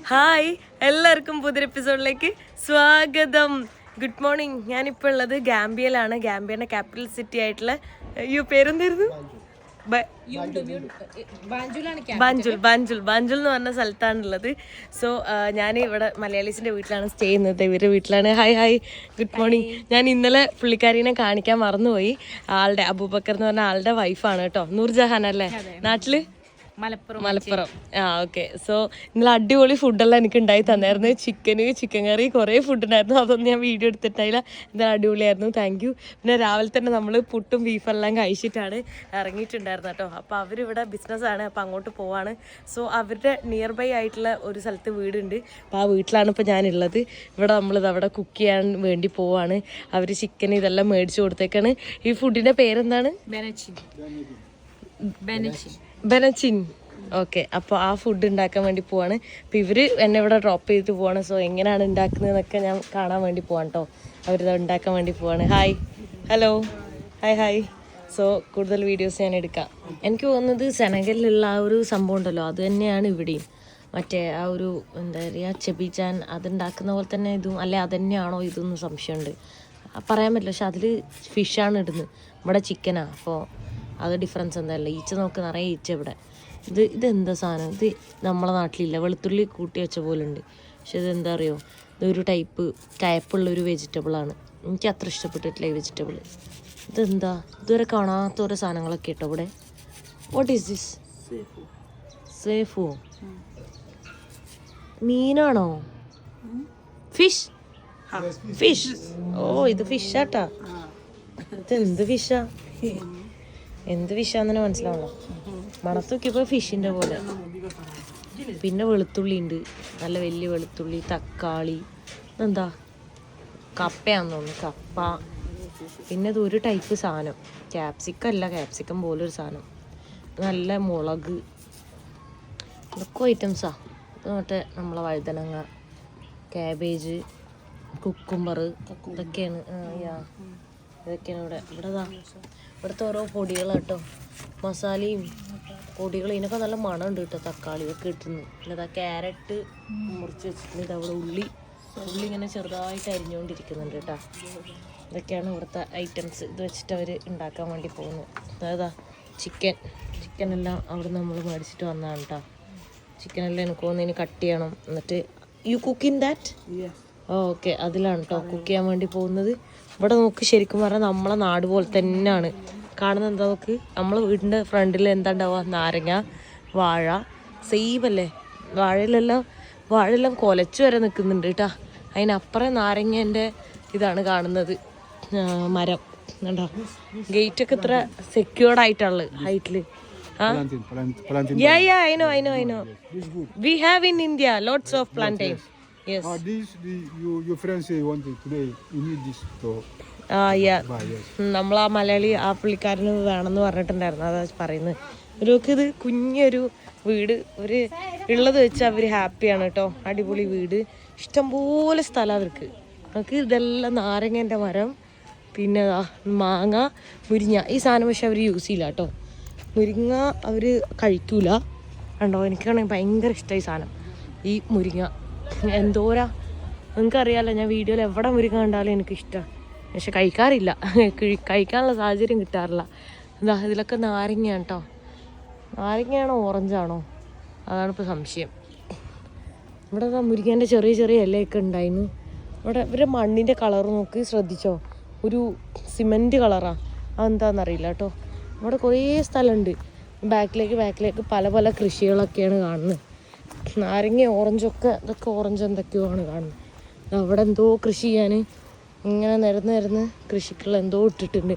Hi, എല്ലാവർക്കും പുതിയൊരു എപ്പിസോഡിലേക്ക് സ്വാഗതം. Good morning. ഞാനിപ്പോൾ ഉള്ളത് ഗാംബിയയിലാണ്. ഗാംബിയയുടെ ക്യാപിറ്റൽ സിറ്റി ആയിട്ടുള്ള പേരെന്തായിരുന്നു? ബാഞ്ചുൽ എന്ന് പറഞ്ഞ സ്ഥലത്താണുള്ളത്. സോ ഞാൻ ഇവിടെ മലയാളീസിന്റെ വീട്ടിലാണ് സ്റ്റേ ചെയ്യുന്നത്. ഇവരുടെ വീട്ടിലാണ്. Hi good morning. ഞാൻ ഇന്നലെ പുള്ളിക്കാരിനെ കാണിക്കാൻ മറന്നുപോയി. ആളുടെ അബൂബക്കർ എന്ന് പറഞ്ഞ ആളുടെ വൈഫാണ് കേട്ടോ. നൂർജഹാൻ അല്ലേ നാട്ടില്? മലപ്പുറം. ഓക്കെ. സോ ഇന്നലെ അടിപൊളി ഫുഡെല്ലാം എനിക്ക് ഉണ്ടായി തന്നായിരുന്നു. ചിക്കൻ കറി കുറേ ഫുഡ് ഉണ്ടായിരുന്നു. അതൊന്നും ഞാൻ വീഡിയോ എടുത്തിട്ടായില്ല. എന്തായാലും അടിപൊളിയായിരുന്നു. Thank you. പിന്നെ രാവിലെ തന്നെ നമ്മൾ പുട്ടും ബീഫെല്ലാം കഴിച്ചിട്ടാണ് ഇറങ്ങിയിട്ടുണ്ടായിരുന്നു കേട്ടോ. അപ്പോൾ അവരിവിടെ ബിസിനസ്സാണ്. അപ്പോൾ അങ്ങോട്ട് പോവാണ്. സോ അവരുടെ നിയർ ബൈ ആയിട്ടുള്ള ഒരു സ്ഥലത്ത് വീടുണ്ട്. അപ്പോൾ ആ വീട്ടിലാണ് ഇപ്പോൾ ഞാനുള്ളത്. ഇവിടെ നമ്മളിത് അവിടെ കുക്ക് ചെയ്യാൻ വേണ്ടി പോവാണ്. അവർ ചിക്കൻ ഇതെല്ലാം മേടിച്ചു കൊടുത്തേക്കാണ്. ഈ ഫുഡിൻ്റെ പേരെന്താണ്? ബെനച്ചിൻ. ഓക്കെ. അപ്പോൾ ആ ഫുഡ് ഉണ്ടാക്കാൻ വേണ്ടി പോവാണ്. അപ്പോൾ ഇവർ എന്നെ ഇവിടെ ഡ്രോപ്പ് ചെയ്തിട്ട് പോവാണ്. സോ എങ്ങനെയാണ് ഉണ്ടാക്കുന്നതെന്നൊക്കെ ഞാൻ കാണാൻ വേണ്ടി പോവാണ് കേട്ടോ. അവരിത് ഉണ്ടാക്കാൻ വേണ്ടി പോവാണ്. ഹലോ. ഹായ്. സോ കൂടുതൽ വീഡിയോസ് ഞാൻ എടുക്കാം. എനിക്ക് തോന്നുന്നത് സെനഗലിലുള്ള ആ ഒരു സംഭവം ഉണ്ടല്ലോ, അത് തന്നെയാണ് ഇവിടെയും. മറ്റേ ആ ഒരു എന്താ പറയുക, ചെബിച്ചാൻ അതുണ്ടാക്കുന്ന പോലെ തന്നെ ഇതും അല്ലെ അത് തന്നെയാണോ ഇതൊന്നും സംശയമുണ്ട്. പറയാൻ പറ്റില്ല. പക്ഷെ അതിൽ ഫിഷാണ് ഇടുന്നത്, ഇവിടെ ചിക്കനാണ്. അപ്പോൾ അത് ഡിഫറൻസ് എന്തായാലും. ഈച്ച നോക്ക്, നിറയെ ഈച്ച ഇവിടെ. ഇതെന്താ സാധനം? ഇത് നമ്മളെ നാട്ടിലില്ല. വെളുത്തുള്ളി കൂട്ടി വെച്ച പോലെ ഉണ്ട്. പക്ഷെ ഇതെന്താ അറിയോ, ഇതൊരു ടൈപ്പുള്ളൊരു വെജിറ്റബിളാണ്. എനിക്ക് അത്ര ഇഷ്ടപ്പെട്ടിട്ടില്ല ഈ വെജിറ്റബിൾ. ഇതെന്താ? ഇതുവരെ കാണാത്ത ഓരോ സാധനങ്ങളൊക്കെ കേട്ടോ ഇവിടെ. What is this? സേഫോ? മീനാണോ? ഫിഷ്. ഓ, ഇത് ഫിഷാട്ടാ. ഇതെന്ത് ഫിഷാ? എന്ത് ഫിഷാന്നെ മനസ്സിലാവണോ? മണത്തൊക്കെയപ്പോൾ ഫിഷിൻ്റെ പോലെ. പിന്നെ വെളുത്തുള്ളി ഉണ്ട്, നല്ല വലിയ വെളുത്തുള്ളി, തക്കാളി. എന്താ കപ്പയാന്ന് തോന്നുന്നു, കപ്പ. പിന്നെ ഇതൊരു ടൈപ്പ് സാധനം, ക്യാപ്സിക്കം പോലൊരു സാധനം. നല്ല മുളക്, ഇതൊക്കെ ഐറ്റംസാ. ഇത് മറ്റേ നമ്മളെ വഴുതനങ്ങ, ക്യാബേജ്, കുക്കുംബർ, ഇതൊക്കെയാണ്. ഇതൊക്കെയാണ് ഇവിടുത്തെ ഓരോ പൊടികൾ കേട്ടോ. മസാലയും പൊടികൾ, ഇതിനൊക്കെ നല്ല മണമുണ്ട് കേട്ടോ. തക്കാളി ഒക്കെ ഇട്ടുന്നു. പിന്നെ ക്യാരറ്റ് മുറിച്ച് വെച്ചിട്ടുണ്ട്. ഇതവിടെ ഉള്ളി ഇങ്ങനെ ചെറുതായിട്ട് അരിഞ്ഞുകൊണ്ടിരിക്കുന്നുണ്ട് കേട്ടോ. ഇതൊക്കെയാണ് ഇവിടുത്തെ ഐറ്റംസ്. ഇത് വെച്ചിട്ട് അവർ ഉണ്ടാക്കാൻ വേണ്ടി പോകുന്നത്. അതാ ചിക്കനെല്ലാം അവിടെ നമ്മൾ മേടിച്ചിട്ട് വന്നതാണ് കേട്ടോ. ചിക്കനെല്ലാം എനിക്ക് തോന്നുന്നു ഇനി കട്ട് ചെയ്യണം. എന്നിട്ട് you cook in that? Okay. അതിലാണ് കേട്ടോ കുക്ക് ചെയ്യാൻ വേണ്ടി പോകുന്നത്. ഇവിടെ നോക്ക്, ശരിക്കും പറഞ്ഞാൽ നമ്മളെ നാട് പോലെ തന്നെയാണ് കാണുന്നത്. എന്താ നോക്ക്, നമ്മളെ വീടിൻ്റെ ഫ്രണ്ടിൽ എന്താ ഉണ്ടാവുക? നാരങ്ങ, വാഴ. സെയിം അല്ലേ? വാഴയെല്ലാം കൊലച്ചു വരെ നിൽക്കുന്നുണ്ട് കേട്ടോ. അതിനപ്പുറം നാരങ്ങേൻ്റെ ഇതാണ് കാണുന്നത്, മരം. കണ്ടോ? ഗേറ്റൊക്കെ ഇത്ര സെക്യൂർഡ് ആയിട്ടുള്ളത് ഹൈറ്റിൽ. I know. We have in India lots of plantain. Yes. Your friends say one thing today. You need this to. നമ്മളാ മലയാളി ആ പുള്ളിക്കാരന് വേണമെന്ന് പറഞ്ഞിട്ടുണ്ടായിരുന്നു. അതാ പറയുന്നത്. ഇത് കുഞ്ഞൊരു വീട്, ഒരു ഉള്ളത് വെച്ച് അവർ ഹാപ്പിയാണ് കേട്ടോ. അടിപൊളി വീട്, ഇഷ്ടംപോലെ സ്ഥലം അവർക്ക്. നമുക്ക് ഇതെല്ലാം നാരങ്ങേൻ്റെ മരം, പിന്നെ മാങ്ങ, മുരിങ്ങ. ഈ സാധനം പക്ഷെ അവർ യൂസ് ചെയ്യില്ല കേട്ടോ. മുരിങ്ങ അവർ കഴിക്കൂല കണ്ടോ. എനിക്കാണെങ്കിൽ ഭയങ്കര ഇഷ്ടമായി സാധനം ഈ മുരിങ്ങ. എന്തോരാ നിങ്ങൾക്കറിയാമല്ലോ, ഞാൻ വീഡിയോയിൽ എവിടെ മുരിങ്ങ കണ്ടാലും എനിക്കിഷ്ടമാണ്. പക്ഷെ കഴിക്കാറില്ല, കഴിക്കാനുള്ള സാഹചര്യം കിട്ടാറില്ല. ഇതിലൊക്കെ നാരങ്ങയാണ് കേട്ടോ. നാരങ്ങയാണോ ഓറഞ്ചാണോ അതാണ് ഇപ്പോൾ സംശയം. ഇവിടെ മുരിങ്ങേൻ്റെ ചെറിയ ഇലയൊക്കെ ഉണ്ടായിരുന്നു. ഇവരുടെ മണ്ണിൻ്റെ കളർ നോക്ക്, ശ്രദ്ധിച്ചോ? ഒരു സിമൻറ്റ് കളറാണ്. അതെന്താണെന്നറിയില്ല കേട്ടോ. ഇവിടെ കുറേ സ്ഥലമുണ്ട്. ബാക്കിലേക്ക് പല കൃഷികളൊക്കെയാണ് കാണുന്നത്. നാരങ്ങ, ഓറഞ്ചൊക്കെ, ഇതൊക്കെ ഓറഞ്ച് എന്തൊക്കെയോ ആണ് കാണുന്നത്. അവിടെ എന്തോ കൃഷി ചെയ്യാൻ ഇങ്ങനെ നിരന്ന് കൃഷിക്കുള്ള എന്തോ ഇട്ടിട്ടുണ്ട്.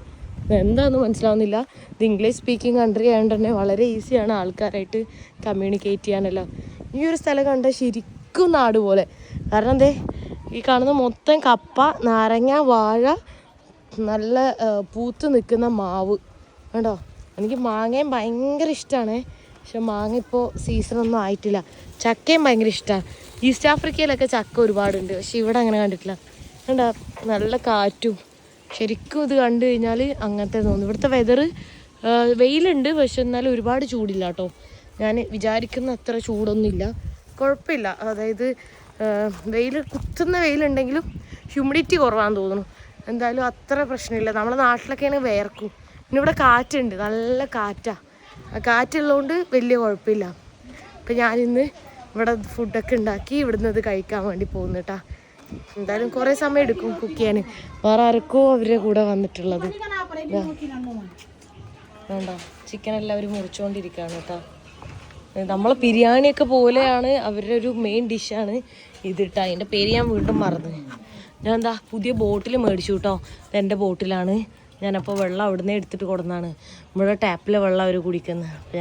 എന്താണെന്ന് മനസ്സിലാവുന്നില്ല. ഇത് ഇംഗ്ലീഷ് സ്പീക്കിംഗ് കൺട്രി ആയതുകൊണ്ട് തന്നെ വളരെ ഈസിയാണ് ആൾക്കാരായിട്ട് കമ്മ്യൂണിക്കേറ്റ് ചെയ്യാനെല്ലാം. ഈ ഒരു സ്ഥലം കണ്ടാൽ ശരിക്കും നാട് പോലെ. കാരണം എന്തേ, ഈ കാണുന്ന മൊത്തം കപ്പ, നാരങ്ങ, വാഴ, നല്ല പൂത്ത് നിൽക്കുന്ന മാവ്. കണ്ടോ? എനിക്ക് മാങ്ങയും ഭയങ്കര ഇഷ്ടമാണ്. പക്ഷെ മാങ്ങ ഇപ്പോൾ സീസണൊന്നും ആയിട്ടില്ല. ചക്കയും ഭയങ്കര ഇഷ്ടമാണ്. ഈസ്റ്റ് ആഫ്രിക്കയിലൊക്കെ ചക്ക ഒരുപാടുണ്ട്, പക്ഷെ ഇവിടെ അങ്ങനെ കണ്ടിട്ടില്ല. കണ്ടോ? നല്ല കാറ്റും. ശരിക്കും ഇത് കണ്ടു കഴിഞ്ഞാൽ അങ്ങനത്തെ തോന്നും. ഇവിടുത്തെ വെതർ വെയിലുണ്ട്, പക്ഷെ എന്നാലും ഒരുപാട് ചൂടില്ല കേട്ടോ. ഞാൻ വിചാരിക്കുന്ന അത്ര ചൂടൊന്നുമില്ല. കുഴപ്പമില്ല. അതായത് വെയിൽ, കുത്തുന്ന വെയിലുണ്ടെങ്കിലും ഹ്യൂമിഡിറ്റി കുറവാന്ന് തോന്നുന്നു. എന്തായാലും അത്ര പ്രശ്നമില്ല. നമ്മളെ നാട്ടിലൊക്കെയാണെങ്കിൽ വേർക്കും. പിന്നെ ഇവിടെ കാറ്റുണ്ട്, നല്ല കാറ്റാണ്. ആ കാറ്റുള്ളതുകൊണ്ട് വലിയ കുഴപ്പമില്ല. അപ്പം ഞാനിന്ന് ഇവിടെ ഫുഡൊക്കെ ഉണ്ടാക്കി ഇവിടുന്ന് ഇത് കഴിക്കാൻ വേണ്ടി പോകുന്നു കേട്ടോ. എന്തായാലും കുറേ സമയം എടുക്കും കുക്ക് ചെയ്യാൻ. വേറെ ആർക്കോ അവരുടെ കൂടെ വന്നിട്ടുള്ളത്. വേണ്ട, ചിക്കൻ എല്ലാവരും മുറിച്ചുകൊണ്ടിരിക്കുകയാണ് കേട്ടോ. നമ്മളെ ബിരിയാണിയൊക്കെ പോലെയാണ് അവരുടെ ഒരു മെയിൻ ഡിഷാണ് ഇതിട്ട. അതിൻ്റെ പേര് ഞാൻ വീണ്ടും മറന്നു. ഞാൻ എന്താ പുതിയ ബോട്ടിൽ മേടിച്ചു കേട്ടോ. ഇതെൻ്റെ ബോട്ടിലാണ്. ഞാനപ്പോൾ വെള്ളം അവിടെ നിന്ന് എടുത്തിട്ട് കൊടുന്നതാണ്. നമ്മുടെ ടാപ്പിലെ വെള്ളം അവർ കുടിക്കുന്നത്. അപ്പോൾ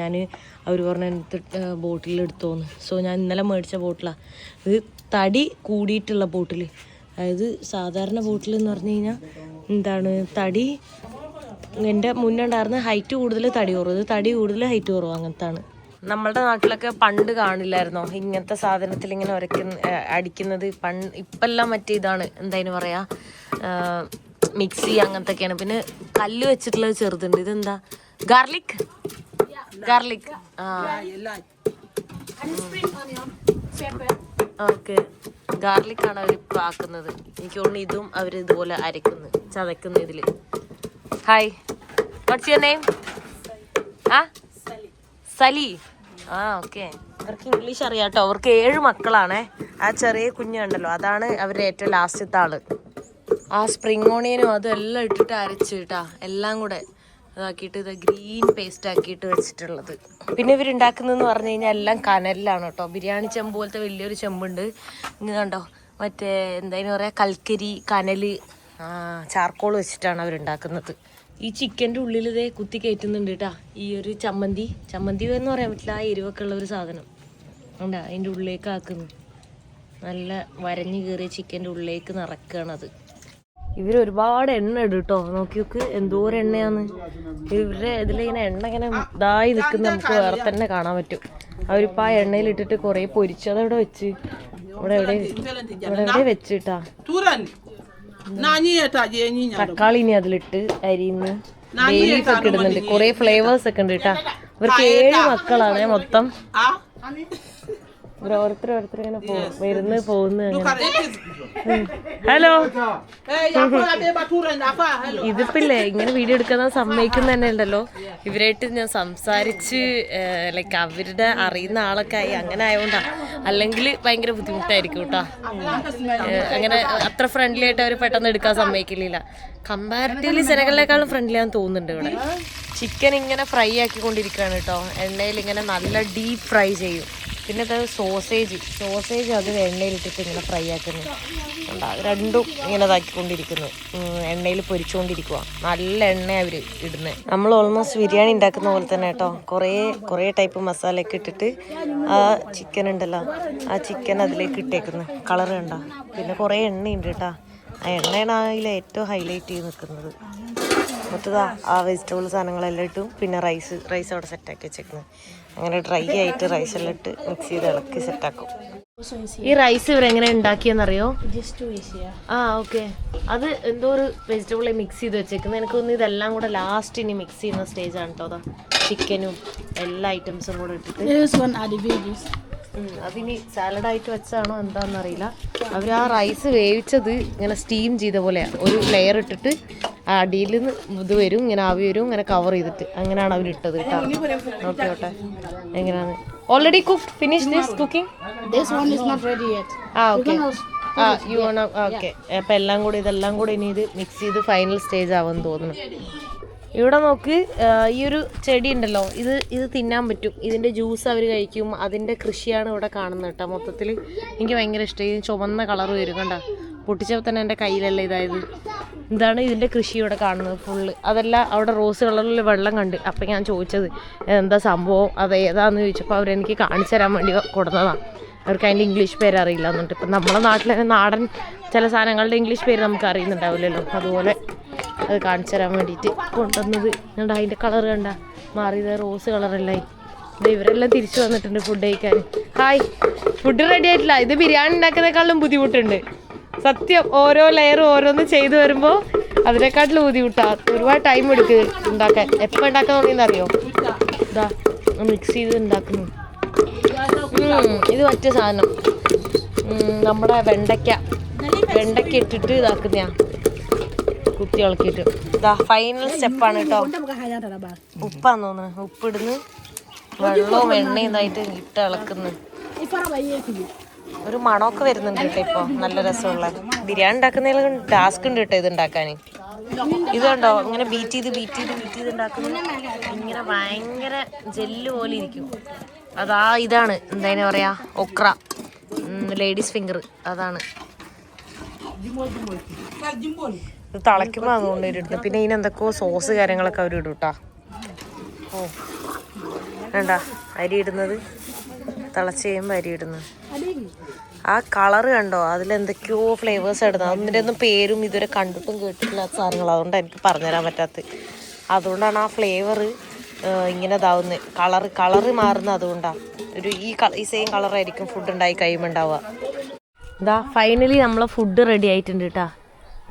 അവർ പറഞ്ഞ എടുത്തിട്ട് ബോട്ടിൽ എടുത്തോന്ന്. സോ ഞാൻ ഇന്നലെ മേടിച്ച ബോട്ടിലാണ് ഇത്. തടി കൂടിയിട്ടുള്ള ബോട്ടിൽ. അതായത് സാധാരണ ബോട്ടിൽ എന്ന് പറഞ്ഞു കഴിഞ്ഞാൽ എന്താണ്, തടി എൻ്റെ മുന്നേ ഉണ്ടായിരുന്ന ഹൈറ്റ് കൂടുതൽ തടി കുറവ്, ഇത് തടി കൂടുതൽ ഹൈറ്റ് കുറവ്, അങ്ങനത്താണ്. നമ്മളുടെ നാട്ടിലൊക്കെ പണ്ട് കാണില്ലായിരുന്നോ ഇങ്ങനത്തെ സാധനത്തിൽ ഇങ്ങനെ അടിക്കുന്നത്? ഇപ്പെല്ലാം മറ്റേ ഇതാണ്, എന്തായാലും പറയാ, മിക്സി അങ്ങനത്തെയൊക്കെയാണ്. പിന്നെ കല്ല് വെച്ചിട്ടുള്ളത് ചെറുതുണ്ട്. ഇതെന്താ, ഗാർലിക്? Garlic, okay. ഗാർലിക് ആണ് അവർ ഇപ്പോൾ ആക്കുന്നത്. എനിക്ക് തോന്നുന്നു ഇതും അവർ ഇതുപോലെ അരക്കുന്നു, ചതക്കുന്നു ഇതിൽ. Hi, what's your name? Sali. Okay. അവർക്ക് ഇംഗ്ലീഷ് അറിയാം കേട്ടോ. അവർക്ക് 7 മക്കളാണേ. ആ ചെറിയ കുഞ്ഞുണ്ടല്ലോ, അതാണ് അവരുടെ ഏറ്റവും ലാസ്റ്റത്തെ ആള്. ആ സ്പ്രിങ് ഓണിയനും അതും എല്ലാം ഇട്ടിട്ട് അരച്ച് കേട്ടാ, എല്ലാം കൂടെ ഇതാക്കിയിട്ട് ഇത് ഗ്രീൻ പേസ്റ്റ് ആക്കിയിട്ട് വെച്ചിട്ടുള്ളത്. പിന്നെ ഇവരുണ്ടാക്കുന്നതെന്ന് പറഞ്ഞു കഴിഞ്ഞാൽ എല്ലാം കനലിലാണ് കേട്ടോ. ബിരിയാണി ചെമ്പ് പോലത്തെ വലിയൊരു ചെമ്പുണ്ട്. ഇങ്ങനെ കണ്ടോ, മറ്റേ എന്തായാലും പറയാ, കൽക്കരി, കനല്, ചാർക്കോൾ വെച്ചിട്ടാണ് അവരുണ്ടാക്കുന്നത്. ഈ ചിക്കൻ്റെ ഉള്ളിൽ ഇതേ കുത്തി കയറ്റുന്നുണ്ട് കേട്ടാ ഈ ഒരു ചമ്മന്തി എന്ന് പറയാൻ പറ്റില്ല, ആ എരിവൊക്കെ ഉള്ള ഒരു സാധനം ഉണ്ടാ അതിൻ്റെ ഉള്ളിലേക്ക് ആക്കുന്നു. നല്ല വരഞ്ഞു കയറിയ ചിക്കൻ്റെ ഉള്ളിലേക്ക് നിറക്കുകയാണത്. ഇവർ ഒരുപാട് എണ്ണ ഇടും കേട്ടോ. നോക്കി നോക്ക് എന്തോരം എണ്ണയാന്ന്. ഇവരുടെ ഇതിലിങ്ങനെ എണ്ണ ഇങ്ങനെ ഇതായി നിൽക്കുന്ന നമുക്ക് വേറെ തന്നെ കാണാൻ പറ്റും. അവരിപ്പോൾ ആ എണ്ണയിലിട്ടിട്ട് കുറേ പൊരിച്ചു അതവിടെ വെച്ച് ഇവിടെ വെച്ചിട്ടാ. തക്കാളി ഇനി അതിലിട്ട് അരിന്ന് ബേലീഫൊക്കെ ഇടുന്നുണ്ട്. കുറെ ഫ്ലേവേഴ്സ് ഒക്കെ ഉണ്ട് കേട്ടാ. ഇവർക്ക് 7 മക്കളാണ് മൊത്തം. ഓരോരുത്തർ ഇങ്ങനെ വരുന്ന് പോകുന്നു. ഹലോ, ഇതിപ്പില്ലേ ഇങ്ങനെ വീഡിയോ എടുക്കാൻ സമ്മതിക്കുന്ന തന്നെ ഉണ്ടല്ലോ. ഇവരായിട്ട് ഞാൻ സംസാരിച്ച് ലൈക്ക് അവരുടെ അറിയുന്ന ആളൊക്കെ ആയി അങ്ങനെ ആയതുകൊണ്ടാ. അല്ലെങ്കിൽ ഭയങ്കര ബുദ്ധിമുട്ടായിരിക്കും കേട്ടോ. അങ്ങനെ അത്ര ഫ്രണ്ട്ലി ആയിട്ട് അവർ പെട്ടെന്ന് എടുക്കാൻ സമ്മതിക്കില്ല. കമ്പാരിറ്റീവ്ലി സെനഗലിനേക്കാളും ഫ്രണ്ട്ലി ആണെന്ന് തോന്നുന്നുണ്ട് ഇവിടെ. ചിക്കൻ ഇങ്ങനെ ഫ്രൈ ആക്കിക്കൊണ്ടിരിക്കുകയാണ് കേട്ടോ. എണ്ണയിൽ ഇങ്ങനെ നല്ല ഡീപ്പ് ഫ്രൈ ചെയ്യും. പിന്നെ അത് സോസേജ് അത് എണ്ണയിലിട്ടിട്ട് ഇങ്ങനെ ഫ്രൈ ആക്കുന്നു. രണ്ടും ഇങ്ങനെ ഇതാക്കിക്കൊണ്ടിരിക്കുന്നു, എണ്ണയിൽ പൊരിച്ചുകൊണ്ടിരിക്കുക. നല്ല എണ്ണ അവർ ഇടുന്നത്. നമ്മൾ ഓൾമോസ്റ്റ് ബിരിയാണി ഉണ്ടാക്കുന്ന പോലെ തന്നെ കേട്ടോ. കുറേ ടൈപ്പ് മസാലയൊക്കെ ഇട്ടിട്ട് ആ ചിക്കൻ ഉണ്ടല്ലോ, ആ ചിക്കൻ അതിലേക്ക് ഇട്ടേക്കുന്നു. കളർ കണ്ടോ. പിന്നെ കുറേ എണ്ണയുണ്ട് കേട്ടോ. ആ എണ്ണയാണ് അതിൽ ഏറ്റവും ഹൈലൈറ്റ് ചെയ്ത് നിൽക്കുന്നത്. മൊത്തതാ ആ വെജിറ്റബിൾ സാധനങ്ങളെല്ലാം ഇട്ടും പിന്നെ റൈസ് അവിടെ സെറ്റാക്കി വെച്ചേക്കുന്നത്. അങ്ങനെ ഡ്രൈ ആയിട്ട് റൈസെല്ലാം ഇട്ട് മിക്സ് ചെയ്ത് ഇളക്കി സെറ്റാക്കും. ഈ റൈസ് ഇവരെങ്ങനെ ഉണ്ടാക്കിയെന്നറിയോ? ഓക്കെ. അത് എന്തോ ഒരു വെജിറ്റബിളെ മിക്സ് ചെയ്ത് വെച്ചേക്കുന്നത്. എനിക്കൊന്ന് ഇതെല്ലാം കൂടെ ലാസ്റ്റ് ഇനി മിക്സ് ചെയ്യുന്ന സ്റ്റേജാണ് കേട്ടോ. അതാ ചിക്കനും എല്ലാ ഐറ്റംസും കൂടെ ഇട്ടിട്ട് അതിനി സാലഡായിട്ട് വെച്ചാണോ എന്താണെന്നറിയില്ല. അവർ ആ റൈസ് വേവിച്ചത് ഇങ്ങനെ സ്റ്റീം ചെയ്ത പോലെയാണ്. ഒരു ലെയർ ഇട്ടിട്ട് അടിയിൽ നിന്ന് ഇത് വരും, ഇങ്ങനെ ആവി വരും, ഇങ്ങനെ കവർ ചെയ്തിട്ട് അങ്ങനെയാണ് അവരിട്ടത് കേട്ടോ. നോക്കിയോട്ടെ എങ്ങനെയാണ്. Already cook finish this cooking? Okay. അപ്പം ഇതെല്ലാം കൂടെ ഇനി ഇത് മിക്സ് ചെയ്ത് ഫൈനൽ സ്റ്റേജ് ആവുമെന്ന് തോന്നുന്നു. ഇവിടെ നോക്ക്, ഈ ഒരു ചെടി ഉണ്ടല്ലോ, ഇത് തിന്നാൻ പറ്റും. ഇതിൻ്റെ ജ്യൂസ് അവർ കഴിക്കും. അതിൻ്റെ കൃഷിയാണ് ഇവിടെ കാണുന്നത് കേട്ടോ. മൊത്തത്തിൽ എനിക്ക് ഭയങ്കര ഇഷ്ടം. ഇതിന് ചുവന്ന കളർ വരും കണ്ട. പൊട്ടിച്ചപ്പോൾ തന്നെ എൻ്റെ കയ്യിലല്ല ഇതായത്. ഇതാണ് ഇതിൻ്റെ കൃഷി ഇവിടെ കാണുന്നത് ഫുള്ള്. അതല്ല അവിടെ റോസ് കളറിൽ വെള്ളം കണ്ട്. അപ്പം ഞാൻ ചോദിച്ചത് എന്താ സംഭവം, അത് ഏതാണെന്ന് ചോദിച്ചപ്പോൾ അവരെനിക്ക് കാണിച്ചു തരാൻ വേണ്ടി കൊടുത്തതാണ്. അവർക്ക് അതിൻ്റെ ഇംഗ്ലീഷ് പേര് അറിയില്ല എന്നിട്ട്. ഇപ്പം നമ്മുടെ നാട്ടിലെ നാടൻ ചില സാധനങ്ങളുടെ ഇംഗ്ലീഷ് പേര് നമുക്ക് അറിയുന്നുണ്ടാവില്ലല്ലോ. അതുപോലെ അത് കാണിച്ചു തരാൻ വേണ്ടിയിട്ട് കൊണ്ടുവന്നത്. കണ്ട അതിൻ്റെ കളർ കണ്ട മാറിയത്, റോസ് കളറല്ലായി. ഇവരെല്ലാം തിരിച്ചു വന്നിട്ടുണ്ട് ഫുഡ് കഴിക്കാൻ. ഹായ്, ഫുഡ് റെഡി ആയിട്ടില്ല. ഇത് ബിരിയാണി ഉണ്ടാക്കുന്നതിനേക്കാളും ബുദ്ധിമുട്ടുണ്ട് സത്യം. ഓരോ ലെയർ ഓരോന്ന് ചെയ്തു വരുമ്പോൾ അതിനെക്കാട്ടിലും ബുദ്ധിമുട്ടാണ്. ഒരുപാട് ടൈം എടുക്കും ഉണ്ടാക്കാൻ. എപ്പോൾ ഉണ്ടാക്കാൻ തുടങ്ങിയെന്ന് അറിയോ? ഇതാ മിക്സ് ചെയ്ത് ഉണ്ടാക്കുന്നു. ഇത് മറ്റേ സാധനം നമ്മുടെ വെണ്ടയ്ക്ക ഇട്ടിട്ട് ഇതാക്കുന്ന കുത്തി ഇളക്കിയിട്ട് ഇതാ ഫൈനൽ സ്റ്റെപ്പാണ് കേട്ടോ. ഉപ്പാന്ന് തോന്നുന്നു. ഉപ്പിടുന്ന് വെള്ളവും എണ്ണയും ഇതായിട്ട് ഇട്ട് ഇളക്കുന്നു. ഒരു മണമൊക്കെ വരുന്നുണ്ട് കേട്ടോ. ഇപ്പോൾ നല്ല രസമുള്ള ബിരിയാണി ഉണ്ടാക്കുന്നതിൽ ടാസ്ക് ഉണ്ട് കേട്ടോ ഇത് ഉണ്ടാക്കാൻ. ഇത് കണ്ടോ ഇങ്ങനെ ബീറ്റ് ചെയ്ത് ഉണ്ടാക്കുന്നു. ഇങ്ങനെ ഭയങ്കര ജെല്ല് പോലെ ഇരിക്കും. അതാ ഇതാണ് എന്താ പറയാ ഒക്ര, ലേഡീസ് ഫിംഗർ, അതാണ്. ഇത് തിളയ്ക്കുമ്പോൾ അതുകൊണ്ട് ഇടുന്നത്. പിന്നെ ഇതിനെന്തൊക്കെയോ സോസ് കാര്യങ്ങളൊക്കെ അവർ ഇടും കേട്ടോ. ഓ വേണ്ട അരി ഇടുന്നത്, തിളച്ച് കഴിയുമ്പോൾ അരി ഇടുന്നത്. ആ കളറ് കണ്ടോ, അതിലെന്തൊക്കെയോ ഫ്ലേവേഴ്സ് ഇടുന്നത്. അതിൻ്റെ ഒന്നും പേരും ഇതുവരെ കണ്ടിട്ടും കേട്ടിട്ടില്ലാത്ത സാധനങ്ങൾ. അതുകൊണ്ടാണ് എനിക്ക് പറഞ്ഞുതരാൻ പറ്റാത്തത്. അതുകൊണ്ടാണ് ആ ഫ്ലേവർ ഇങ്ങനെ ഇതാവുന്നത്. കളറ് മാറുന്നത് അതുകൊണ്ടാണ്. ഈ സെയിം കളറായിരിക്കും ഫുഡ് ഉണ്ടായി കഴിയുമ്പോൾ ഉണ്ടാവുക. ഇതാ ഫൈനലി നമ്മളെ ഫുഡ് റെഡി ആയിട്ടുണ്ട് കേട്ടോ.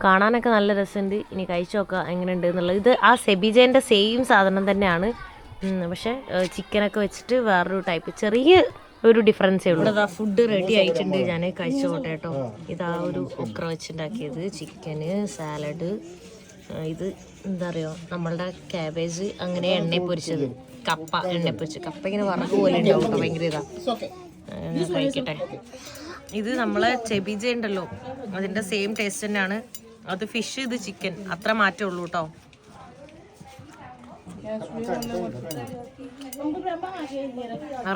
കാണാനൊക്കെ നല്ല രസമുണ്ട്. ഇനി കഴിച്ചു നോക്കാം എങ്ങനെയുണ്ട് എന്നുള്ളത്. ഇത് ആ സെബിജേൻ്റെ സെയിം സാധനം തന്നെയാണ്, പക്ഷേ ചിക്കനൊക്കെ വെച്ചിട്ട് വേറൊരു ടൈപ്പ് ചെറിയ ഒരു ഡിഫറൻസേ ഉള്ളൂ. ഇതാ ഫുഡ് റെഡി ആയിട്ടുണ്ട്. ഞാൻ കഴിച്ചു പോട്ടെ കേട്ടോ. ഇതാ ഒരു ഒക്ര വെച്ചുണ്ടാക്കിയത്, ചിക്കന്, സാലഡ്, ഇത് എന്താ പറയുക നമ്മളുടെ ക്യാബേജ്, അങ്ങനെ എണ്ണ പൊരിച്ചത്, കപ്പ എണ്ണ പൊരിച്ചത്. കപ്പ ഇങ്ങനെ വറക്ക് പോലെ ഉണ്ടാവും കേട്ടോ, ഭയങ്കര ഇതാ. കഴിക്കട്ടെ. ഇത് നമ്മളെ ചെബിജ ഉണ്ടല്ലോ അതിൻ്റെ സെയിം ടേസ്റ്റ് തന്നെയാണ്. അത് ഫിഷ്, ഇത് ചിക്കൻ, അത്ര മാറ്റേ ഉള്ളൂ കേട്ടോ.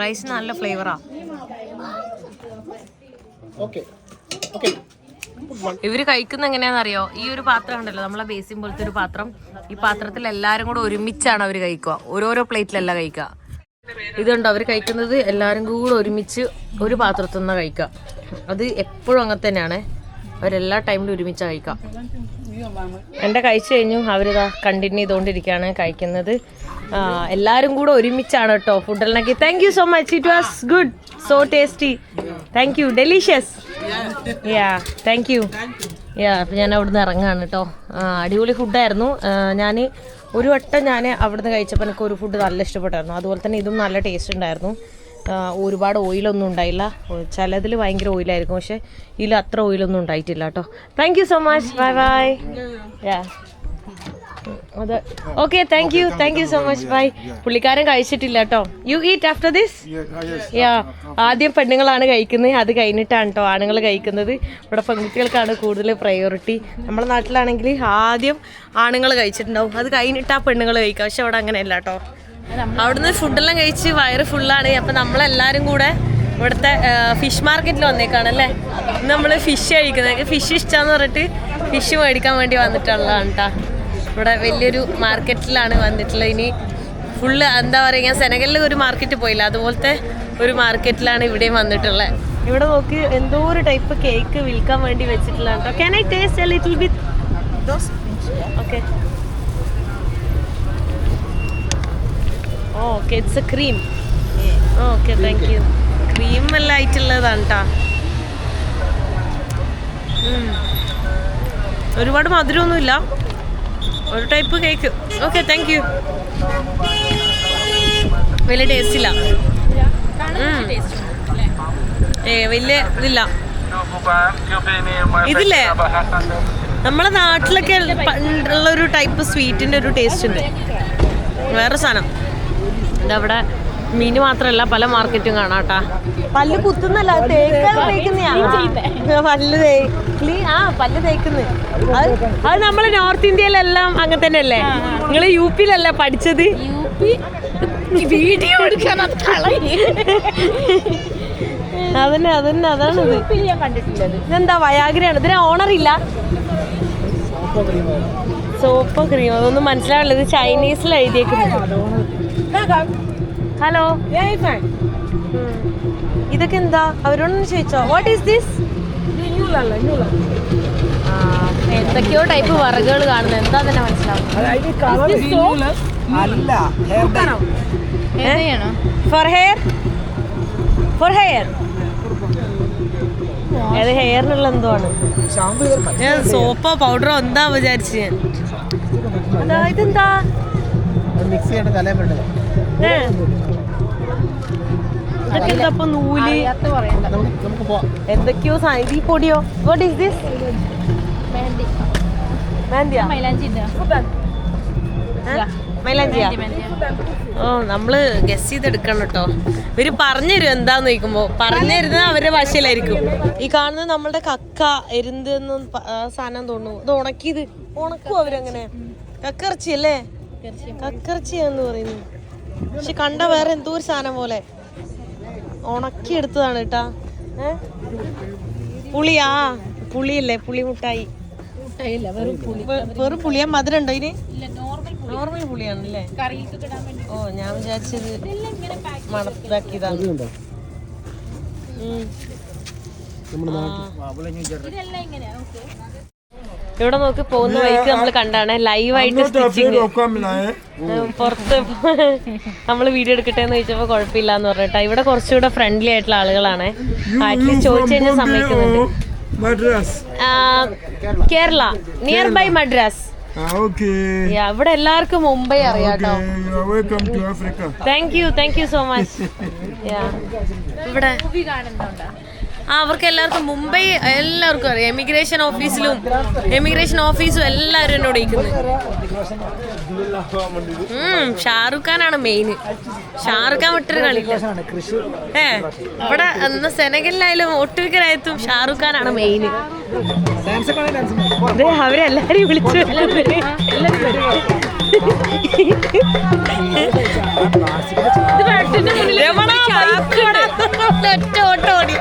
റൈസ് നല്ല ഫ്ലേവറാ. ഇവര് കഴിക്കുന്ന എങ്ങനെയാണെന്നറിയോ? ഈ ഒരു പാത്രം ഉണ്ടല്ലോ നമ്മളെ ബേസിൻ പോലത്തെ ഒരു പാത്രം. ഈ പാത്രത്തിൽ എല്ലാരും കൂടെ ഒരുമിച്ചാണ് അവർ കഴിക്കുക. ഓരോരോ പ്ലേറ്റിലല്ല കഴിക്കുക. ഇതുണ്ടോ അവർ കഴിക്കുന്നത് എല്ലാവരും കൂടെ ഒരുമിച്ച് ഒരു പാത്രത്തിൽ നിന്നാണ് കഴിക്കുക. അത് എപ്പോഴും അങ്ങനെ തന്നെയാണ്. അവരെല്ലാ ടൈമിലും ഒരുമിച്ചാണ് കഴിക്കുക. എൻ്റെ കഴിച്ചു കഴിഞ്ഞു. അവരിതാ കണ്ടിന്യൂ ചെയ്തുകൊണ്ടിരിക്കുകയാണ് കഴിക്കുന്നത്. എല്ലാവരും കൂടെ ഒരുമിച്ചാണ് കേട്ടോ ഫുഡെല്ലാം. Thank you so much. It was good, so tasty. Thank you, delicious. Yeah thank you. Yeah അപ്പം ഞാൻ അവിടുന്ന് ഇറങ്ങാണ് കേട്ടോ. അടിപൊളി ഫുഡായിരുന്നു. ഞാൻ ഒരു വട്ടം അവിടുന്ന് കഴിച്ചപ്പോൾ എനിക്ക് ഒരു ഫുഡ് നല്ല ഇഷ്ടപ്പെട്ടായിരുന്നു. അതുപോലെ തന്നെ ഇതും നല്ല ടേസ്റ്റ് ഉണ്ടായിരുന്നു. ഒരുപാട് ഓയിലൊന്നും ഉണ്ടായില്ല. ചിലതിൽ ഭയങ്കര ഓയിലായിരിക്കും, പക്ഷേ ഇതിൽ അത്ര ഓയിലൊന്നും ഉണ്ടായിട്ടില്ല കേട്ടോ. Thank you so much. Bye bye. Yeah അതെ okay. Thank you so much. Bye. പുള്ളിക്കാരൻ കഴിച്ചിട്ടില്ല കേട്ടോ. You eat after this. Yeah ആദ്യം പെണ്ണുങ്ങളാണ് കഴിക്കുന്നത്, അത് കഴിഞ്ഞിട്ടാണ് കേട്ടോ ആണുങ്ങൾ കഴിക്കുന്നത്. ഇവിടെ പെൺകുട്ടികൾക്കാണ് കൂടുതൽ പ്രയോറിറ്റി. നമ്മുടെ നാട്ടിലാണെങ്കിൽ ആദ്യം ആണുങ്ങൾ കഴിച്ചിട്ടുണ്ടാവും, അത് കഴിഞ്ഞിട്ട് ആ പെണ്ണുങ്ങൾ കഴിക്കുക. പക്ഷെ അവിടെ അങ്ങനെയല്ല കേട്ടോ. അവിടുന്ന് ഫുഡെല്ലാം കഴിച്ച് വയറ് ഫുള്ളാണ്. അപ്പം നമ്മളെല്ലാവരും കൂടെ ഇവിടുത്തെ ഫിഷ് മാർക്കറ്റിൽ വന്നേക്കാണല്ലേ. നമ്മൾ ഫിഷ് കഴിക്കുന്നത്, ഫിഷ് ഇഷ്ടമാന്ന് പറഞ്ഞിട്ട് ഫിഷ് മേടിക്കാൻ വേണ്ടി വന്നിട്ടുള്ളതാണ് കേട്ടോ. ഇവിടെ വലിയൊരു മാർക്കറ്റിലാണ് വന്നിട്ടുള്ളത്. ഇനി ഫുള്ള് എന്താ പറയുക, ഞാൻ സെനഗലിൽ ഒരു മാർക്കറ്റ് പോയില്ല, അതുപോലത്തെ ഒരു മാർക്കറ്റിലാണ് ഇവിടെയും വന്നിട്ടുള്ളത്. ഇവിടെ നോക്കി എന്തോ ഒരു ടൈപ്പ് കേക്ക് വിൽക്കാൻ വേണ്ടി വെച്ചിട്ടുള്ളതാണ് കേട്ടോ. Can I taste A little bit? Okay okay. It's A cream. Okay thank U. Cream എല്ലാം ആയിട്ടുള്ളതാണ് കേട്ടോ. ഒരുപാട് മധുരമൊന്നുമില്ല, ഒരു type cake. Okay thank U. വലിയ ടേസ്റ്റ് ഇല്ല, വലിയ ഇതില്ല. ഇതില്ലേ നമ്മളെ നാട്ടിലൊക്കെ ഉള്ളൊരു ടൈപ്പ് സ്വീറ്റിൻ്റെ ഒരു ടേസ്റ്റ് ഉണ്ട്. വേറെ സാധനം ഇതവിടെ മീൻ മാത്രമല്ല പല മാർക്കറ്റും കാണാം കേട്ടാ. പല്ല് കുത്തുന്നല്ല, തേക്കാൻ പല്ല് തേക്കുന്നത്. അത് നമ്മള് നോർത്ത് ഇന്ത്യയിലെല്ലാം അങ്ങനെ തന്നെയല്ലേ? നിങ്ങള് യു പിയിലല്ല പഠിച്ചത്? വീഡിയോ അതന്നെ അതാണ്. ഇതെന്താ വയാഗ്രയാണ്? ഇതിന് ഓണറില്ല. സോപ്പ് ക്രീം അതൊന്നും മനസ്സിലാവില്ല. ഇത് ചൈനീസിൽ എഴുതിയേക്കുന്നത്. ഹലോ, ഇതൊക്കെ എന്താ? അവരോടൊന്ന് ചോദിച്ചോ. What is this? എന്തൊക്കെയോ ടൈപ്പ് വറകുകൾ കാണുന്നത്. എന്താ തന്നെ മനസ്സിലാവും. For hair, for hair. ഏത് ഹെയറിനുള്ള എന്തോ ആണ്. ഞാൻ സോപ്പോ പൗഡറോ എന്താ വിചാരിച്ചു ഞാൻ. ഇതെന്താ? ഇതൊക്കെ എന്താ ഇപ്പൊ നൂല് എന്തൊക്കെയോ സാധനം. ഈ പൊടിയോ? What is this? മെഹന്തിയാ? മൈലാഞ്ചിയാ? ഓ, നമ്മള് ഗസ് ചെയ്തെടുക്കണം കേട്ടോ. ഇവര് പറഞ്ഞുതരും എന്താന്ന് ചോദിക്കുമ്പോ. പറഞ്ഞു തരുന്നത് അവരുടെ ഭാഷയിലായിരിക്കും. ഈ കാണുന്നത് നമ്മളുടെ കക്ക എരുന്തെന്ന് സാധനം തോന്നുന്നു. ഇത് ഉണക്കിയത് ഉണക്കും അവരങ്ങനെ. കക്കിറച്ചി അല്ലേ? കക്കിറച്ചിയാന്ന് പറയുന്നു. പക്ഷെ കണ്ട വേറെ എന്തോ ഒരു സാധനം പോലെ ഉണക്കി എടുത്തതാണ് കേട്ടാ. പുളിയാ? പുളിയല്ലേ? പുളി മുട്ടായി. വെറും പുളിയാ? മധുരം ഉണ്ടോ ഇതിന്? നോർമൽ പുളിയാണല്ലേ? ഓ, ഞാൻ വിചാരിച്ചത് മണത്താക്കിയതാണ്. ഇവിടെ നോക്കി പോകുന്ന വഴിക്ക് നമ്മൾ കണ്ടാണ് ലൈവായിട്ട് സ്റ്റിച്ചിങ്. പുറത്ത് നമ്മള് വീഡിയോ എടുക്കട്ടെ എന്ന് ചോദിച്ചപ്പോ കുഴപ്പമില്ലാന്ന് പറഞ്ഞിട്ടാ. ഇവിടെ കുറച്ചുകൂടെ ഫ്രണ്ട്ലി ആയിട്ടുള്ള ആളുകളാണ്. അറ്റ്ലീസ്റ്റ് ചോദിച്ചു കഴിഞ്ഞാൽ സമ്മതിക്കുന്നുണ്ട്. Kerala, near by Madras. ഇവിടെ എല്ലാവർക്കും മുംബൈ അറിയാട്ടോ. Thank you so much. ഇവിടെ അവർക്ക് എല്ലാവർക്കും മുംബൈ എല്ലാവർക്കും അറിയാം. എമിഗ്രേഷൻ ഓഫീസും എല്ലാവരും എന്നോട് ഇരിക്കുന്നത്. ഷാറുഖ് ഖാനാണ് മെയിന്. ഷാറുഖ് ഖാൻ വിട്ടൊരു കളിയില്ല. ഇവിടെ സെനഗലിലായാലും ഒട്ടുമിക്കലായത്തും ഷാറുഖ് ഖാനാണ് മെയിന്. അവരെല്ലാരും വിളിച്ചു ഒറ്റ ഓട്ടോ ഓടി.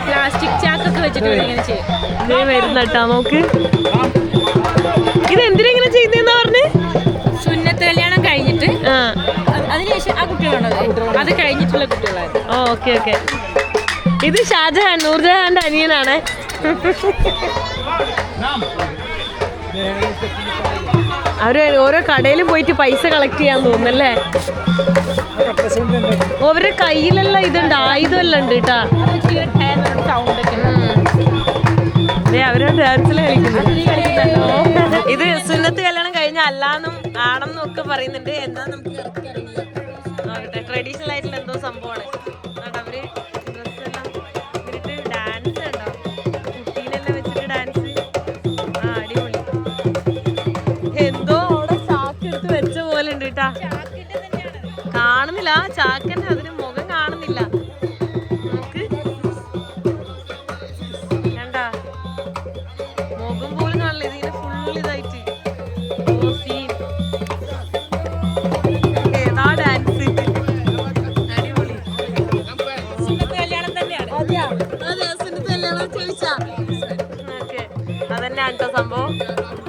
പ്ലാസ്റ്റിക് ചാക്കൊക്കെ വെച്ചിട്ട് വരുന്നട്ടാ. നോക്ക്, ഇത് എന്തിനാ ഇങ്ങനെ ചെയ്യുന്നതെന്നാ പറഞ്ഞ്? സുന്നത്ത് കല്യാണം കഴിഞ്ഞിട്ട് അതിനുശേഷം ആ കുട്ടികളുണ്ടത് അത് കഴിഞ്ഞിട്ടുള്ള കുട്ടികളാണ്. ഓക്കെ. ഇത് ഷാജഹാൻ, നൂർജഹാന്റെ അനിയനാണ്. അവര് ഓരോ കടയിലും പോയിട്ട് പൈസ കളക്ട് ചെയ്യാൻ തോന്നുന്നല്ലേ. അവരുടെ കയ്യിലെല്ലാം ഇതുണ്ട്, ആയുധമെല്ലാം ഉണ്ട് കേട്ടാ. അവര് ഡാൻസിൽ കളിക്കുന്നു. ഇത് സുന്നത്ത് കല്യാണം കഴിഞ്ഞ അല്ലാന്നും ആണെന്നും ഒക്കെ പറയുന്നുണ്ട്. എന്താ നമുക്ക് നോക്കട്ടെ. ട്രഡീഷണൽ ആയിട്ടുള്ള എന്തോ സംഭവമാണ്. അവര് ഡ്രസ്സെല്ലാം ഇട്ടിട്ട് ഡാൻസ് ഉണ്ടോ, കുട്ടീനെല്ലാം വെച്ചിട്ട് ഡാൻസ്. അടിപൊളി. എന്തോ അവിടെ ചാക്ക് എടുത്ത് വെച്ച പോലെ ഉണ്ട് കേട്ടാ. കാണുന്നില്ല ചാക്കന്റെ, അതിന് മുഖം കാണുന്നില്ല. നോക്ക്, കണ്ടാ മുഖം പോലും കാണില്ല. ഇതിങ്ങനെ ഫുൾ ഇതായിട്ട്. ഏതാ ഡാൻസ്? അടിപൊളി. സുന്നത്ത് കല്യാണം തന്നെയാണ്. അതെ, സുന്നത്ത് കല്യാണം ചോദിച്ചാ. ഓക്കെ, അതന്നെയാണ് കേട്ടോ സംഭവം.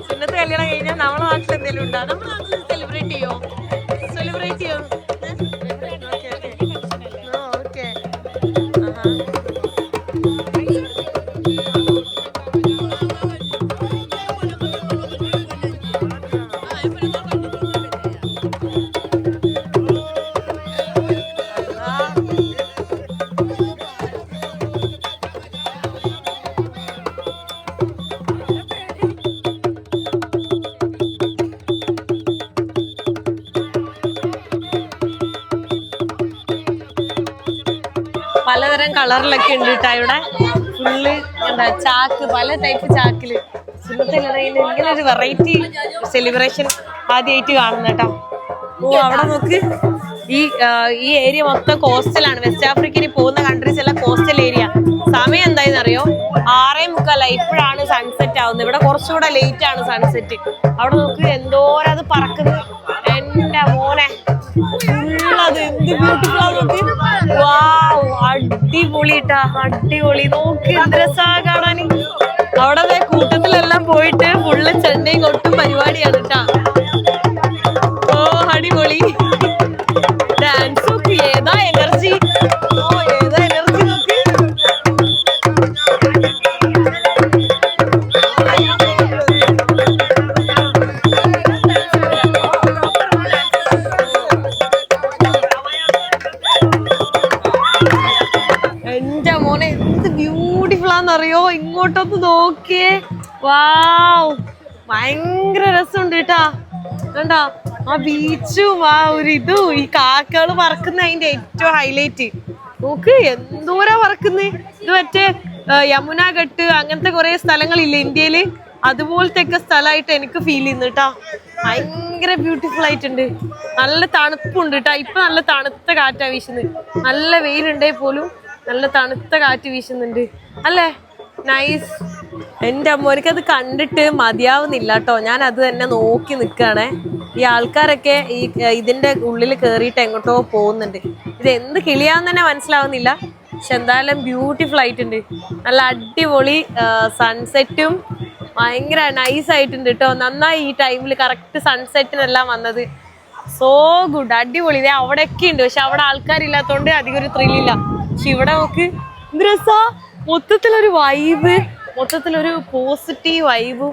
സുന്നത്ത് കല്യാണം കഴിഞ്ഞാൽ നമ്മളെ നാട്ടിൽ എന്തെങ്കിലും ഉണ്ടോ? നമ്മുടെ നാട്ടിൽ സെലിബ്രേറ്റ് ചെയ്യോ? പലതരം കളറിലൊക്കെ ഉണ്ട് കേട്ടോ ഇവിടെ. ഫുള്ള് എന്താ ചാക്ക്, പല ടൈപ്പ് ചാക്കില്. സുന്നത്ത് കല്യാണം ഇങ്ങനെ ഒരു വെറൈറ്റി സെലിബ്രേഷൻ ആദ്യമായിട്ട് കാണുന്ന കേട്ടോ. ഓ, അവിടെ നോക്ക്, ഈ ഏരിയ മൊത്തം കോസ്റ്റലാണ്. വെസ്റ്റ് ആഫ്രിക്കയിൽ പോകുന്ന കൺട്രീസ് എല്ലാം കോസ്റ്റൽ ഏരിയ. സമയം എന്തായെന്ന് അറിയോ? 6:45. ഇപ്പോഴാണ് സൺസെറ്റ് ആവുന്നത്. ഇവിടെ കുറച്ചുകൂടെ ലേറ്റ് ആണ് സൺസെറ്റ്. അവിടെ നോക്ക്, എന്തോരം അത് പറക്കുന്നത്. എന്റെ മോനെ, അത് എന്ത് ബ്യൂട്ടിഫുൾ ആ നോക്ക്. വാവ്, അടിപൊളിട്ടാ, അടിപൊളി. നോക്ക് എന്ത് രസാ കാണാന്. അവിടെ കൂട്ടത്തിലെല്ലാം പോയിട്ട് ഫുള്ള് ചെണ്ടയും കൊട്ടും പരിപാടിയാണ് കേട്ടാ. ഓ, അടിപൊളി ഡാൻസ്. നോക്ക്, ഏതാ എനർജി. ഓ, ഏതാ എനർജി നോക്ക്. എന്റെ മോനെ, എന്ത് ബ്യൂട്ടിഫുൾ ആണെന്നറിയോ. ഇങ്ങോട്ടൊന്ന് നോക്കിയേ. വാവ്, ഭയങ്കര രസമുണ്ട് കേട്ടാ. കണ്ടാ ആ ബീച്ചും ആ ഒരു ഇതും ഈ കാക്കകള് പറക്കുന്ന അതിന്റെ ഏറ്റവും ഹൈലൈറ്റ്. നോക്ക് എന്തോരാ പറക്കുന്നത്. ഇത് മറ്റേ യമുന ഘട്ട് അങ്ങനത്തെ കുറെ സ്ഥലങ്ങളില്ലേ ഇന്ത്യയില്, അതുപോലത്തെ ഒക്കെ സ്ഥലമായിട്ട് എനിക്ക് ഫീൽ ചെയ്യുന്നു കേട്ടാ. ഭയങ്കര ബ്യൂട്ടിഫുൾ ആയിട്ടുണ്ട്. നല്ല തണുപ്പുണ്ട് കേട്ടാ. ഇപ്പൊ നല്ല തണുത്ത കാറ്റാ വീശുന്നത്. നല്ല വെയിലുണ്ടേ പോലും നല്ല തണുത്ത കാറ്റ് വീശുന്നുണ്ട് അല്ലേ. നൈസ്. എൻ്റെ അമ്മ എനിക്കത് കണ്ടിട്ട് മതിയാവുന്നില്ല കേട്ടോ. ഞാൻ അത് തന്നെ നോക്കി നിൽക്കുകയാണേ. ഈ ആൾക്കാരൊക്കെ ഇതിന്റെ ഉള്ളിൽ കയറിയിട്ട് എങ്ങോട്ടോ പോകുന്നുണ്ട്. ഇത് എന്ത് കിളിയാന്ന് തന്നെ മനസ്സിലാവുന്നില്ല. പക്ഷെ എന്തായാലും ബ്യൂട്ടിഫുൾ ആയിട്ടുണ്ട്. നല്ല അടിപൊളി സൺസെറ്റും ഭയങ്കര നൈസ് ആയിട്ടുണ്ട് കേട്ടോ. നന്നായി ഈ ടൈമിൽ കറക്റ്റ് സൺസെറ്റിനെല്ലാം വന്നത്. സോ ഗുഡ്, അടിപൊളി. ഇതേ അവിടെയൊക്കെ ഉണ്ട്, പക്ഷെ അവിടെ ആൾക്കാരില്ലാത്തോണ്ട് അധികം ഒരു ത്രില്ലില്ല. പക്ഷെ ഇവിടെ നോക്ക് എന്ത് രസാ. മൊത്തത്തിലൊരു വൈബ്, മൊത്തത്തിലൊരു പോസിറ്റീവ് വൈബും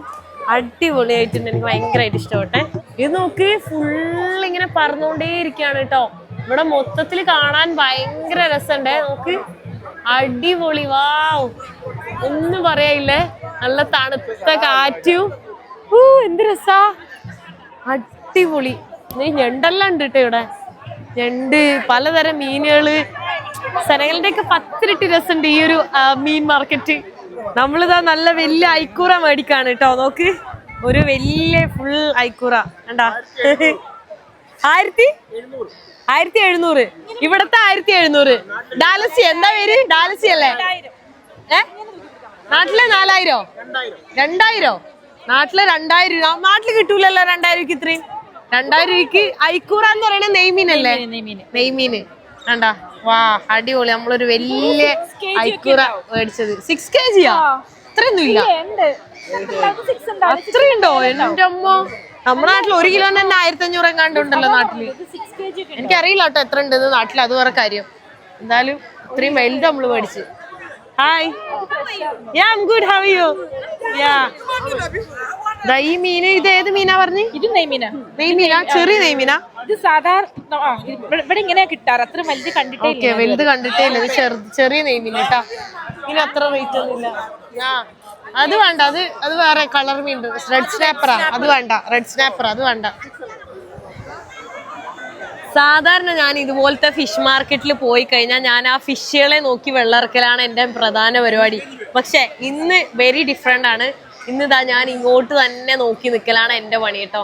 അടിപൊളിയായിട്ടുണ്ട്. എനിക്ക് ഭയങ്കരമായിട്ട് ഇഷ്ടപ്പെട്ടെ. ഇത് നോക്ക് ഫുൾ ഇങ്ങനെ പറന്നുകൊണ്ടേ ഇരിക്കുകയാണ് കേട്ടോ. ഇവിടെ മൊത്തത്തിൽ കാണാൻ ഭയങ്കര രസമുണ്ടേ. നോക്ക് അടിപൊളി. വാവ്, ഒന്നും പറയായില്ലേ. നല്ല തണുത്ത കാറ്റും എന്ത് രസാ, അടിപൊളി. ഞണ്ടെല്ലാം ഉണ്ട് കേട്ടോ ഇവിടെ. ഞണ്ട്, പലതരം മീനുകള്. സെനഗലിന്റെ ഒക്കെ 10 ഇരട്ടി രസമുണ്ട് ഈ ഒരു മീൻ മാർക്കറ്റ്. നമ്മളിതാ നല്ല വലിയ ഐക്കൂറ മേടിക്കാണ് കേട്ടോ. നോക്ക് ഒരു വലിയ ഫുൾ ഐക്കൂറ കണ്ടാ. 1700. ഇവിടത്തെ 1700. ഡാലസി എന്താ പേര്? ഡാലസി അല്ലേ? നാട്ടിലെ 4000? 2000? നാട്ടിലെ 2000. നാട്ടില് കിട്ടൂലല്ലോ 2000 രൂപയ്ക്ക് ഇത്രയും. 2000 രൂപയ്ക്ക് ഐക്കൂറ എന്ന് പറയുന്നത് നെയ്മീനല്ലേ? നെയ്മീന് കണ്ടാ. വാ അടിപൊളി. നമ്മളൊരു വലിയ ഐക്കൂറ മേടിച്ചത്. 6 kg? അത്രയൊന്നും ഇല്ല. അത്രയുണ്ടോ? എന്റെ അമ്മ, നമ്മുടെ നാട്ടിൽ 1 കിലോ തന്നെ 1500 എങ്ങാണ്ടുണ്ടല്ലോ നാട്ടില്. എനിക്കറിയില്ല കേട്ടോ എത്ര ഉണ്ടെന്ന് നാട്ടിൽ, അത് വേറെ കാര്യം. എന്തായാലും ഇത്രയും വലുത് നമ്മള് മേടിച്ച്. Hi, yeah, I'm good. How are you? Yeah. ഈ മീന് ഇത് ഏത് മീനാ പറഞ്ഞു? ഇത് നെയ്മീനാ. നെയ്മീനാ? ചെറിയ നെയ്മീനാ? ഇത് സാധാരണ ഇവിടെ ഇങ്ങനെ കിട്ടാറ്. അത്ര വലുത് കണ്ടിട്ടേ ഇല്ല. വലുത് കണ്ടിട്ടേ ഇല്ല. ഇത് ചെറിയ നെയ്മീൻ കേട്ടാ. ഇതിന് അത്ര റേറ്റ് ഒന്നും ഇല്ല. അത് വേണ്ട, അത് വേറെ കളർ മീൻ. റെഡ് സ്നാപ്പറാ അത് വേണ്ട. റെഡ് സ്നാപ്പർ അത് വേണ്ട. സാധാരണ ഞാൻ ഇതുപോലത്തെ ഫിഷ് മാർക്കറ്റിൽ പോയി കഴിഞ്ഞാൽ ഞാൻ ആ ഫിഷുകളെ നോക്കി വെള്ളമിറക്കലാണ് എൻ്റെ പ്രധാന പരിപാടി. പക്ഷെ ഇന്ന് വെരി ഡിഫറെൻ്റ് ആണ്. ഇന്നിതാ ഞാൻ ഇങ്ങോട്ട് തന്നെ നോക്കി നിൽക്കലാണ് എൻ്റെ പണി കേട്ടോ.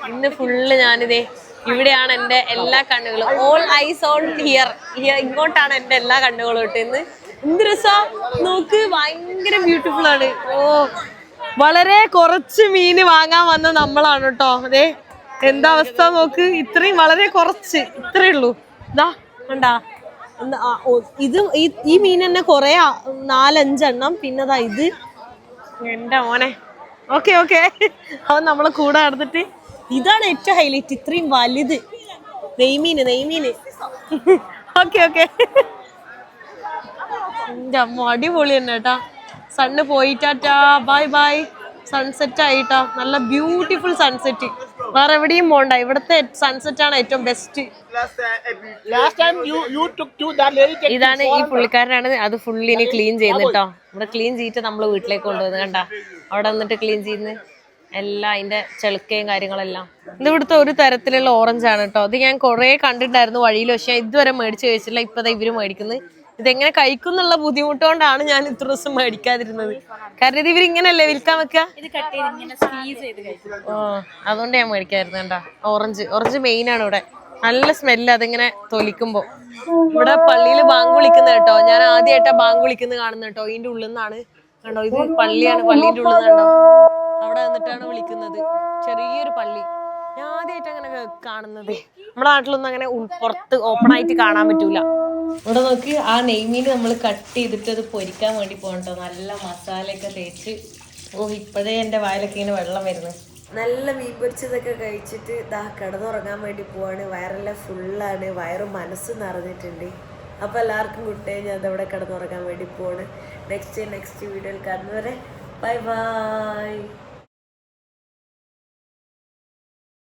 ഇന്ന് ഫുള്ള് ഞാനിതേ ഇവിടെയാണ് എൻ്റെ എല്ലാ കണ്ണുകളും. All ice on here. ഇങ്ങോട്ടാണ് എൻ്റെ എല്ലാ കണ്ണുകളും കേട്ടോ. ഇന്ന് എന്ത് രസാ നോക്ക്, ഭയങ്കര ബ്യൂട്ടിഫുൾ ആണ്. ഓ, വളരെ കുറച്ച് മീന് വാങ്ങാൻ വന്ന നമ്മളാണ് കേട്ടോ. അതെ എന്താ അവസ്ഥ നോക്ക്. ഇത്രയും വളരെ കുറച്ച്, ഇത്രേ ഉള്ളൂ. ഇതാ കണ്ടാ. ഇത് ഈ മീൻ തന്നെ കൊറേ 4-5 എണ്ണം. പിന്നെതാ ഇത് എന്റെ മോനെ. ഓക്കെ അവൻ നമ്മളെ കൂടെ നടന്നിട്ട്. ഇതാണ് ഏറ്റവും ഹൈലൈറ്റ്, ഇത്രയും വലുത് നെയ്മീന്. ഓക്കെ എന്റെ അമ്മ അടിപൊളി തന്നെ കേട്ടാ. സണ്ണ് പോയിട്ടാ. ബൈ. സൺസെറ്റ് ആയിട്ടാ. നല്ല ബ്യൂട്ടിഫുൾ സൺസെറ്റ്. വേറെ എവിടെയും പോണ്ട, ഇവിടുത്തെ സൺസെറ്റ് ആണ് ഏറ്റവും ബെസ്റ്റ്. ഇതാണ് ഈ പുള്ളിക്കാരനാണ് അത് ഫുള്ളിന് ക്ലീൻ ചെയ്യുന്നത് കേട്ടോ. ഇവിടെ ക്ലീൻ ചെയ്തിട്ട് നമ്മള് വീട്ടിലേക്ക് കൊണ്ടുവന്ന് കണ്ടാ. അവിടെ വന്നിട്ട് ക്ലീൻ ചെയ്യുന്ന എല്ലാം അതിന്റെ ചെളുക്കയും കാര്യങ്ങളെല്ലാം. ഇത് ഇവിടുത്തെ ഒരു തരത്തിലുള്ള ഓറഞ്ച് ആണ് കേട്ടോ. അത് ഞാൻ കുറെ കണ്ടിട്ടുണ്ടായിരുന്നു വഴിയിൽ, പക്ഷെ ഇതുവരെ മേടിച്ച് കഴിച്ചില്ല. ഇപ്പതാ ഇവര് മേടിക്കുന്നത്. ഇതെങ്ങനെ കഴിക്കും എന്നുള്ള ബുദ്ധിമുട്ടുകൊണ്ടാണ് ഞാൻ ഇത്ര ദിവസം മേടിക്കാതിരുന്നത്. കാരണം ഇത് ഇവരിങ്ങനല്ലേ വിൽക്കാൻ വെക്കുക. അതുകൊണ്ട് ഞാൻ മേടിക്കായിരുന്നു കണ്ടാ. ഓറഞ്ച് മെയിൻ ആണ് ഇവിടെ. നല്ല സ്മെല്ല് അതിങ്ങനെ തൊലിക്കുമ്പോ. ഇവിടെ പള്ളിയിൽ ബാങ്ക് വിളിക്കുന്ന കേട്ടോ. ഞാൻ ആദ്യമായിട്ടാ ബാങ്ക് വിളിക്കുന്നത് കാണുന്നത് കേട്ടോ. ഇതിന്റെ ഉള്ളിൽ നിന്നാണ് കണ്ടോ. ഇത് പള്ളിയാണ്, പള്ളീന്റെ ഉള്ളിൽ നിന്നുണ്ടോ. അവിടെ വന്നിട്ടാണ് വിളിക്കുന്നത്. ചെറിയൊരു പള്ളി. ഞാൻ ആദ്യമായിട്ട് അങ്ങനെ കാണുന്നത്. നമ്മുടെ നാട്ടിലൊന്നും അങ്ങനെ പുറത്ത് ഓപ്പൺ ആയിട്ട് കാണാൻ പറ്റൂല. ഇവിടെ നോക്കി ആ നെയ്മീൻ നമ്മൾ കട്ട് ചെയ്തിട്ട് അത് പൊരിക്കാൻ വേണ്ടി പോകണ്ടോ. നല്ല മസാലയൊക്കെ തേച്ച്. ഇപ്പോഴേ എൻ്റെ വായിലൊക്കെ ഇങ്ങനെ വെള്ളം വരുന്നത്. നല്ല മീൻ പൊരിച്ചതൊക്കെ കഴിച്ചിട്ട് ഇതാ കിടന്നുറങ്ങാൻ വേണ്ടി പോവാണ്. വയറെല്ലാം ഫുള്ളാണ്, വയറും മനസ്സും നിറഞ്ഞിട്ടുണ്ട്. അപ്പോൾ എല്ലാവർക്കും ഗുഡ്. ഞാൻ അതവിടെ കിടന്നുറങ്ങാൻ വേണ്ടി പോവാണ്. നെക്സ്റ്റ് വീഡിയോയിൽ കാണുന്നവരെ ബൈ.